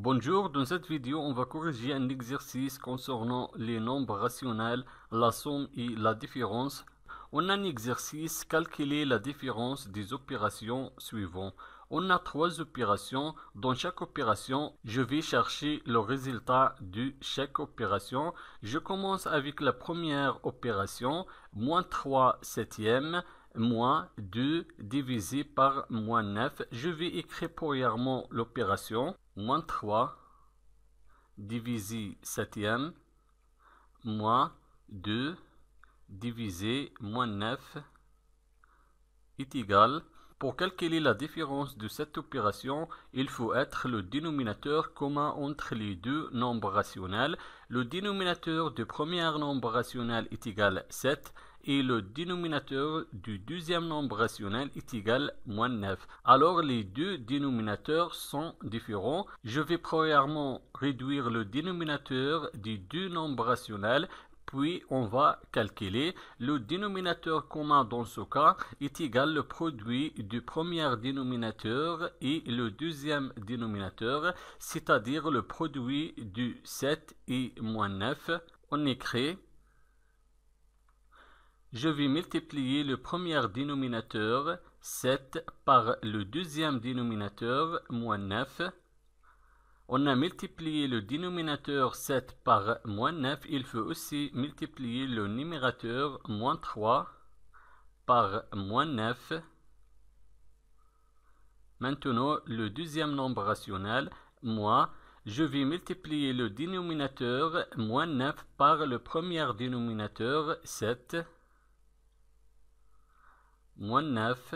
Bonjour, dans cette vidéo, on va corriger un exercice concernant les nombres rationnels, la somme et la différence. On a un exercice, calculer la différence des opérations suivantes. On a 3 opérations. Dans chaque opération, je vais chercher le résultat de chaque opération. Je commence avec la première opération, moins 3 septièmes, moins 2 divisé par moins 9. Je vais écrire premièrement l'opération. Moins 3 divisé septième, moins 2 divisé moins 9 est égal. Pour calculer la différence de cette opération, il faut être le dénominateur commun entre les deux nombres rationnels. Le dénominateur du premier nombre rationnel est égal à 7 et le dénominateur du deuxième nombre rationnel est égal à moins 9. Alors les deux dénominateurs sont différents. Je vais premièrement réduire le dénominateur des deux nombres rationnels. Puis on va calculer le dénominateur commun dans ce cas est égal au produit du premier dénominateur et le deuxième dénominateur, c'est-à-dire le produit du 7 et moins 9. On écrit, je vais multiplier le premier dénominateur 7 par le deuxième dénominateur moins 9. On a multiplié le dénominateur 7 par moins 9. Il faut aussi multiplier le numérateur moins 3 par moins 9. Maintenant, le deuxième nombre rationnel, moins. Je vais multiplier le dénominateur moins 9 par le premier dénominateur 7. Moins 9.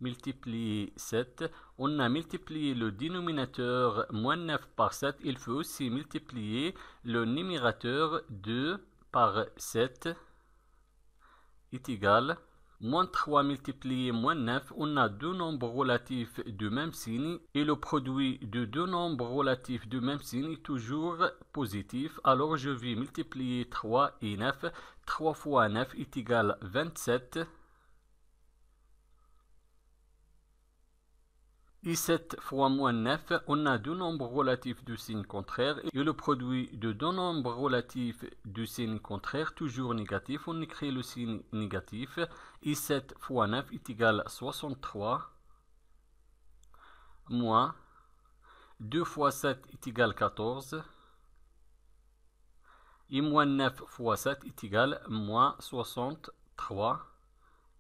Multiplier 7, on a multiplié le dénominateur moins 9 par 7, il faut aussi multiplier le numérateur 2 par 7 est égal moins 3 multiplié moins 9, on a deux nombres relatifs du même signe et le produit de deux nombres relatifs du même signe est toujours positif. Alors je vais multiplier 3 et 9, 3 fois 9 est égal à 27. Et 7 fois moins 9, on a deux nombres relatifs du signe contraire et le produit de deux nombres relatifs du signe contraire, toujours négatif, on écrit le signe négatif. Et 7 fois 9 est égal à 63, moins 2 fois 7 est égal à 14, et moins 9 fois 7 est égal à moins 63.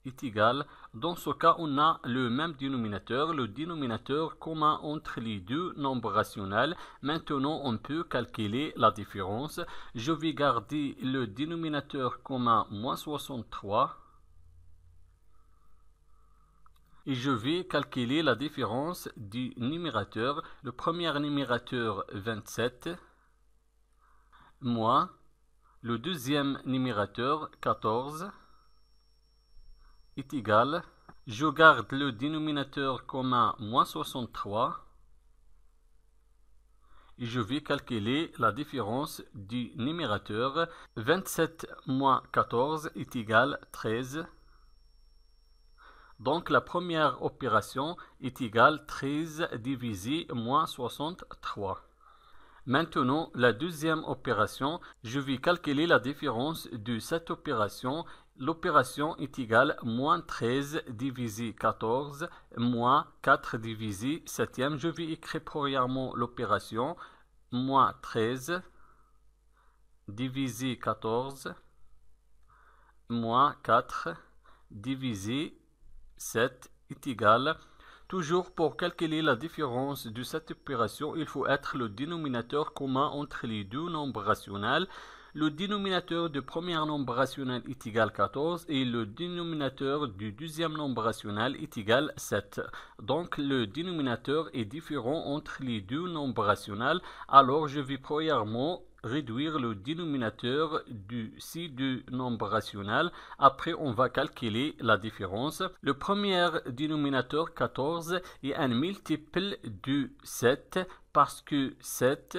Est égal. Dans ce cas, on a le même dénominateur, le dénominateur commun entre les deux nombres rationnels. Maintenant, on peut calculer la différence. Je vais garder le dénominateur commun moins 63 et je vais calculer la différence du numérateur. Le premier numérateur 27 moins le deuxième numérateur 14 est égal, je garde le dénominateur commun moins 63 et je vais calculer la différence du numérateur. 27 moins 14 est égal à 13. Donc la première opération est égale 13 divisé moins 63. Maintenant, la deuxième opération, je vais calculer la différence de cette opération. L'opération est égale à moins 13 divisé 14 moins 4 divisé 7e. Je vais écrire premièrement l'opération moins 13 divisé 14 moins 4 divisé 7 est égal. Toujours pour calculer la différence de cette opération, il faut être le dénominateur commun entre les deux nombres rationnels. Le dénominateur du premier nombre rationnel est égal à 14 et le dénominateur du deuxième nombre rationnel est égal à 7. Donc le dénominateur est différent entre les deux nombres rationnels. Alors je vais premièrement réduire le dénominateur de ces deux nombres rationnels. Après, on va calculer la différence. Le premier dénominateur 14 est un multiple de 7 parce que 7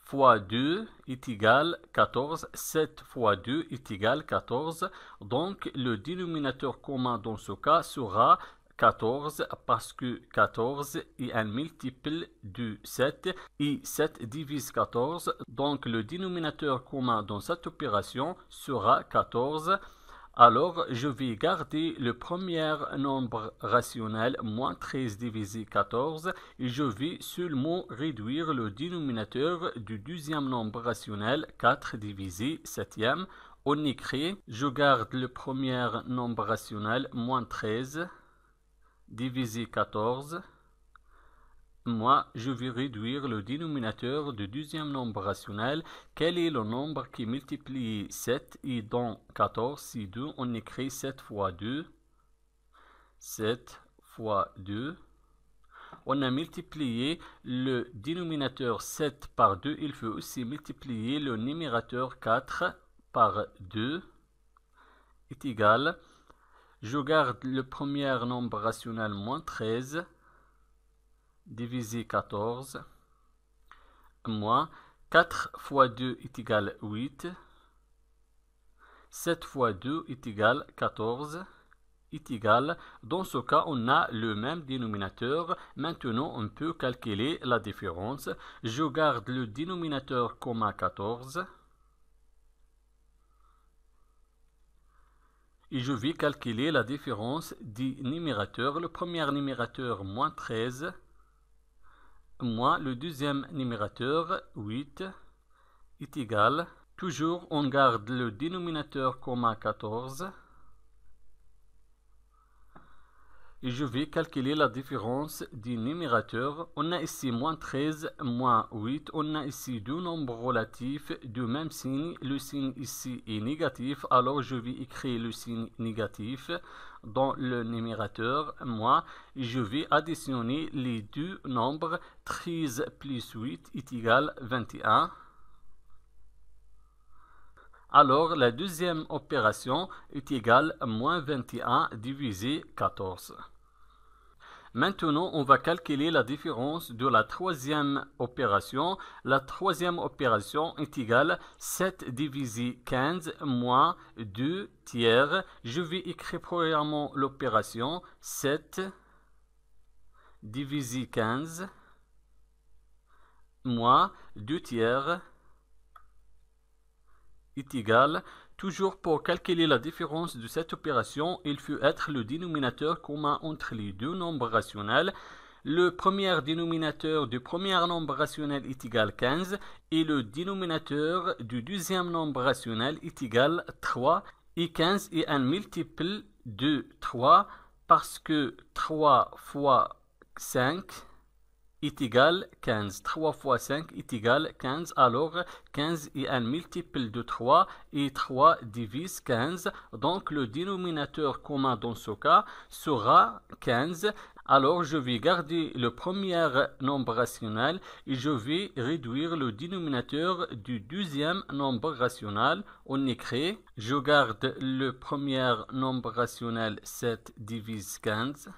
fois 2 est égal à 14. 7 fois 2 est égal à 14. Donc, le dénominateur commun dans ce cas sera 14 parce que 14 est un multiple de 7 et 7 divise 14. Donc le dénominateur commun dans cette opération sera 14. Alors, je vais garder le premier nombre rationnel, moins 13 divisé 14, et je vais seulement réduire le dénominateur du deuxième nombre rationnel, 4 divisé 7e. On écrit, je garde le premier nombre rationnel, moins 13 divisé 14. Moi, je vais réduire le dénominateur du deuxième nombre rationnel. Quel est le nombre qui multiplie 7 et dans 14, c'est 2. On écrit 7 fois 2. 7 fois 2. On a multiplié le dénominateur 7 par 2. Il faut aussi multiplier le numérateur 4 par 2 est égal. Je garde le premier nombre rationnel, moins 13. Divisé 14, moins 4 fois 2 est égal 8, 7 fois 2 est égal 14, est égal, dans ce cas on a le même dénominateur. Maintenant on peut calculer la différence. Je garde le dénominateur commun 14 et je vais calculer la différence des numérateurs. Le premier numérateur, moins 13, moins le deuxième numérateur, 8, est égal. Toujours, on garde le dénominateur commun 14. Et je vais calculer la différence des numérateurs. On a ici moins 13, moins 8. On a ici deux nombres relatifs du même signe. Le signe ici est négatif. Alors, je vais écrire le signe négatif dans le numérateur. Moi, je vais additionner les deux nombres. 13 plus 8 est égal 21. Alors, la deuxième opération est égale à moins 21 divisé 14. Maintenant, on va calculer la différence de la troisième opération. La troisième opération est égale à 7 divisé 15 moins 2 tiers. Je vais écrire premièrement l'opération 7 divisé 15 moins 2 tiers est égal. Toujours pour calculer la différence de cette opération, il faut être le dénominateur commun entre les deux nombres rationnels. Le premier dénominateur du premier nombre rationnel est égal à 15 et le dénominateur du deuxième nombre rationnel est égal à 3. Et 15 est un multiple de 3 parce que 3 fois 5 est égal à 15. 3 fois 5 est égal à 15. Alors, 15 est un multiple de 3 et 3 divise 15. Donc, le dénominateur commun dans ce cas sera 15. Alors, je vais garder le premier nombre rationnel et je vais réduire le dénominateur du deuxième nombre rationnel. On écrit, je garde le premier nombre rationnel 7 divise 15.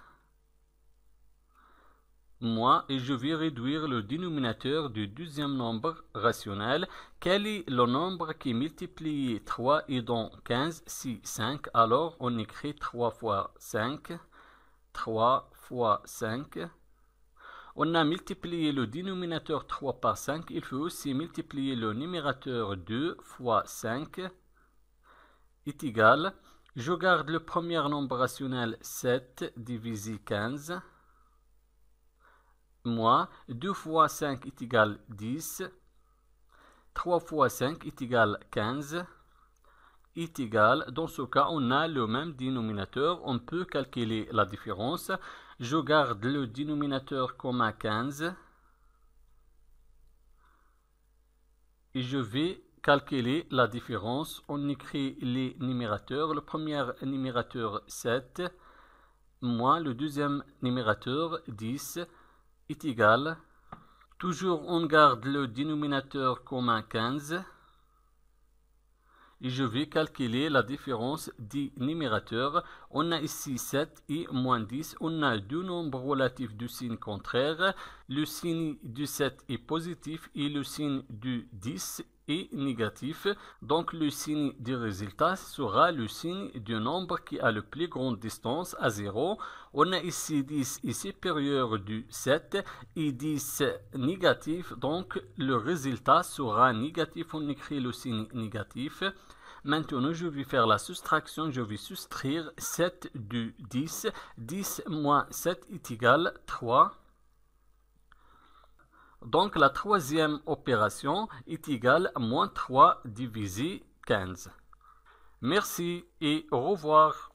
Moi, et je vais réduire le dénominateur du deuxième nombre rationnel. Quel est le nombre qui multiplie 3 et dans 15? C'est 5. Alors, on écrit 3 fois 5. 3 fois 5. On a multiplié le dénominateur 3 par 5. Il faut aussi multiplier le numérateur 2 fois 5 est égal. Je garde le premier nombre rationnel 7 divisé 15. Moins 2 fois 5 est égal à 10. 3 fois 5 est égal à 15. Est égal, dans ce cas, on a le même dénominateur. On peut calculer la différence. Je garde le dénominateur commun 15. Et je vais calculer la différence. On écrit les numérateurs. Le premier numérateur 7, moins le deuxième numérateur 10. Est égal. Toujours on garde le dénominateur commun 15 et je vais calculer la différence des numérateurs. On a ici 7 et moins 10. On a deux nombres relatifs du signe contraire. Le signe du 7 est positif et le signe du 10 est négatif, donc le signe du résultat sera le signe du nombre qui a le plus grande distance à 0. On a ici 10 est supérieur du 7 et 10 négatif, donc le résultat sera négatif. On écrit le signe négatif. Maintenant, je vais faire la soustraction. Je vais soustraire 7 du 10. 10 moins 7 est égal à 3. Donc, la troisième opération est égale à moins 3 divisé 15. Merci et au revoir.